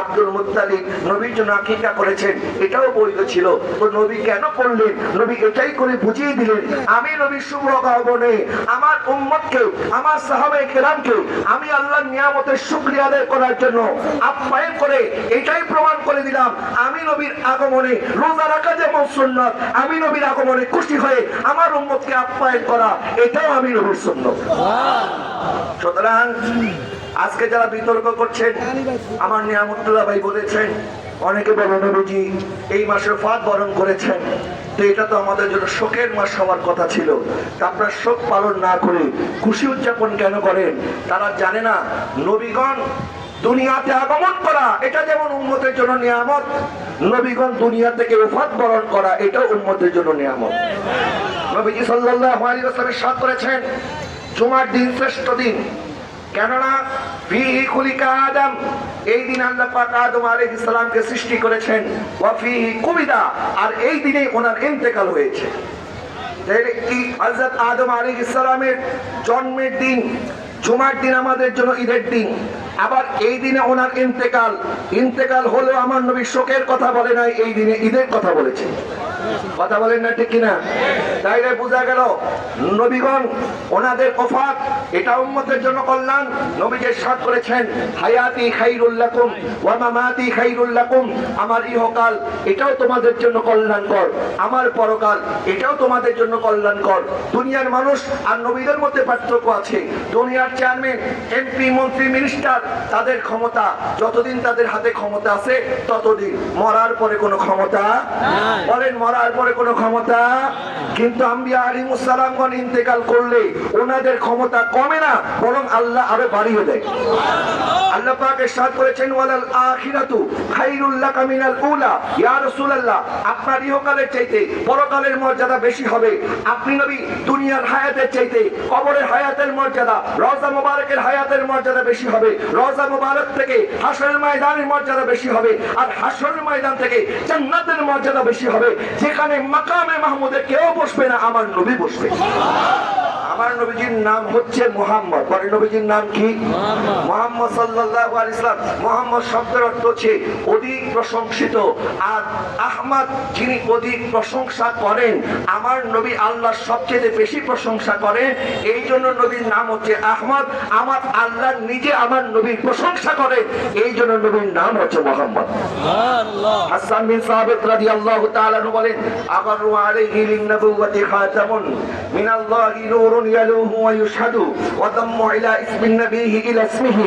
Abdul Muttalib নবীর জন্য আকিকা করেছেন, এটাও বৈধ ছিল। তো নবী কেন করলেন? নবী এটাই করে বুঝিয়ে দিলেন, আমি নবীর শুভ আগমনে আমার উম্মতকে, আমার সাহাবায়ে কেরামকে আমি আল্লাহর নিয়ামতের শুকরিয়া আদায় করার জন্য আপ্যায়ন করে এটাই প্রমাণ করে দিলাম, আমি নবীর আগমনে রোজা রাখা যেমন সুন্নাত, আমি নবীর আগমনে খুশি হয়ে আমার উম্মতকে আপ্যায়ন করা এটাও আমি নবীর সুন্নাত। সুতরাং আজকে যারা বিতর্ক করছেন, আমার নিয়ামতুল্লাহ ভাই বলেছেন, অনেকে বলেন নবীজি এই মাসে ফাত বরণ করেছেন, তো এটা তো আমাদের জন্য শোকের মাস হওয়ার কথা ছিল, তা আপনারা শোক পালন না করে খুশি উদযাপন কেন করেন? তারা জানে না নবীগণ দুনিয়াতে আগমন করা এটা যেমন উম্মতের জন্য নিয়ামত, নবীগণ দুনিয়া থেকে ওফাত বরণ করা এটাও উম্মতের জন্য নিয়ামত। নবীজি সাল্লাল্লাহু আলাইহি ওয়াসাল্লাম ইরশাদ করেছেন, জুমার দিন শ্রেষ্ঠ দিন, কেননা ফিহি খুলিকা আদম, এই দিন আল্লাহ পাক আদম আলাইহিস সালামকে সৃষ্টি করেছেন, ওয়া ফিহি কুবিদা, আর এই দিনে ওনার ইন্তেকাল হয়েছে। কি হযরত আদম আলাইহিস সালামের জন্মের দিন জুমার দিন আমাদের জন্য ঈদের দিন, আবার এই দিনে ওনার ইন্তেকাল হলো আমার নবী শোকের কথা বলে নাই, এই দিনে ঈদের কথা বলেছে। কথা বলেন না ঠিক কিনা? তাইলে বোঝা গেল নবীগণ ওনাদের ওফাত এটা উম্মতের জন্য কল্যাণ। নবীজি ইরশাদ করেছেন, হায়াতি খাইরুল লাকুম ওয়া মামাতি খাইরুল লাকুম, আমার ইহকাল এটাও তোমাদের জন্য কল্যাণকর, আমার পরকাল এটাও তোমাদের জন্য কল্যাণকর। দুনিয়ার মানুষ আর নবীদের মধ্যে পার্থক্য আছে। দুনিয়ার চেয়ারম্যান, এমপি, মন্ত্রী, মিনিস্টার, তাদের ক্ষমতা যতদিন তাদের হাতে ক্ষমতা আছে ততদিন, মরার পরে কোনো ক্ষমতা বলেন, মরার পরে কোনো ক্ষমতা। কিন্তু আম্বিয়া আলাইহিস সালামগণ ইন্তেকাল করলে ওনাদের ক্ষমতা কমে না, বরং আল্লাহ আরো বাড়িয়ে দেয়। আল্লাহ পাক ইরশাদ করেছেন, ওয়ালাল আখিরাতু খায়রুল লাকা মিনাল উলা, ইয়া রাসূলুল্লাহ আপনার ইহকালের চাইতে পরকালের মর্যাদা বেশি হবে। আপনি নবী দুনিয়ার হায়াতের চাইতে কবরের হায়াতের মর্যাদা, রওজা মুবারকের হায়াতের মর্যাদা বেশি হবে। রওজা মুবারক থেকে হাশরের ময়দানের মর্যাদা বেশি হবে, আর হাশরের ময়দান থেকে জান্নাতের মর্যাদা বেশি হবে, যেখানে মাকামে মাহমুদে কেউ বসবে না, আমার নবী বসবে। আমার নবীজির নাম হচ্ছে মুহাম্মদ। পরে নবীজির নাম কি? মুহাম্মদ সাল্লাল্লাহু আলাইহি ওয়াসাল্লাম। মুহাম্মদ শব্দের অর্থ হচ্ছে অধিক প্রশংসিত, আর আহমদ যিনি অধিক প্রশংসা করেন, আমার নবী আল্লাহর সবচেয়ে বেশি প্রশংসা করেন, এই জন্য নবীর নাম হচ্ছে আহমদ। আমার আল্লাহ নিজে আমার নবীর প্রশংসা করেন, এই জন্য নবীর নাম হচ্ছে মুহাম্মদ। হাসান বিন সাবিত রাদিয়াল্লাহু তাআলা বলেন, আগারু আলাইহি লিন-নবুওয়াতি খাতামুন মিনাল্লাহি নূরুন يلوه ويشهد وضم إلى اسم النبي إلى اسمه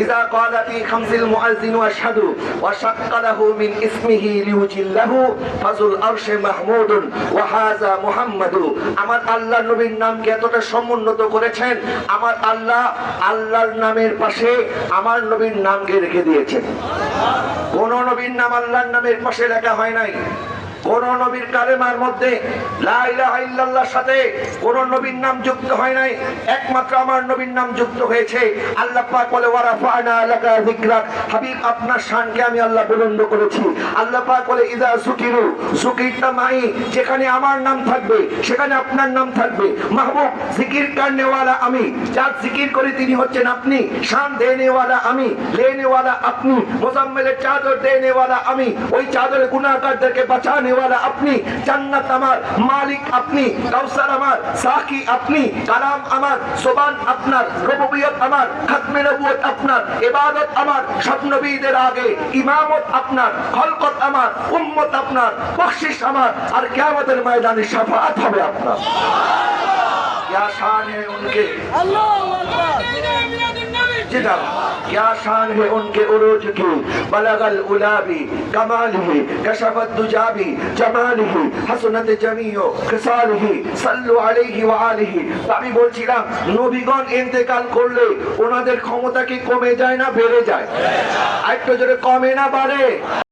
إذا قال في خمس المؤذن واشهد وشق له من اسمه ليجله فذو العرش محمود وهذا محمد। আমার আল্লাহ নবীর নামকে এতটা সমুন্নত করেছেন, আমার আল্লাহ আল্লাহর নামের পাশে আমার নবীর নামকে রেখে দিয়েছেন। কোন নবীর নাম আল্লাহর নামের পাশে লেখা হয় নাই। কোন নবীর কালেমার মধ্যে লা ইলাহা ইল্লাল্লাহর সাথে কোন নবীর নাম যুক্ত হয় নাই, একমাত্র আমার নবীর নাম যুক্ত হয়েছে। আল্লাহ পাক বলে, ওয়া রাফা'না লাকা যিকরাক, হাবিব আপনার শানকে আমি আল্লাহ বুলন্দ করেছি। আল্লাহ পাক বলে, ইযা যুকিরু যুকিরতা মাই, যেখানে আমার নাম থাকবে সেখানে আপনার নাম থাকবে। মাহবুব জিকির করনে ওয়ালা আমি, যার জিকির করে তিনি হচ্ছেন আপনি। শান দেনে ওয়ালা আমি, লেনে ওয়ালা আপনি। মুজাম্মিলের চাদর দেনে ওয়ালা আমি, ওই চাদরে গুনাহগারদেরকে বাঁচানে ওয়ালা আপনি। জান্নাত আমার মালিক আপনি, কাউসার আমার সাকি আপনি, কালাম আমার, জবান আপনার, রুবুবিয়ত আমার, খাতমে নবুয়ত আপনার, ইবাদত আমার, সব নবীদের আগে ইমামত আপনার, খলকত আমার, উম্মত আপনার, বখশিশ আমার, আর কিয়ামতের ময়দানে শাফাআত হবে আপনার। क्या शान है उनके, अल्लाहु अकबर, क्या शान है उनके उरूज की, बलगल उलाबी कमालिही कशफत दुजाबी जमालिही हसनत जमीओ खिसालिही सल्लु अलैहि व आलिही। আমি বলছিলাম নবীগণ ইন্তেকাল করলে ওনাদের ক্ষমতা কি কমে যায় না বেড়ে যায়? একটু জোরে, কমে না বাড়ে?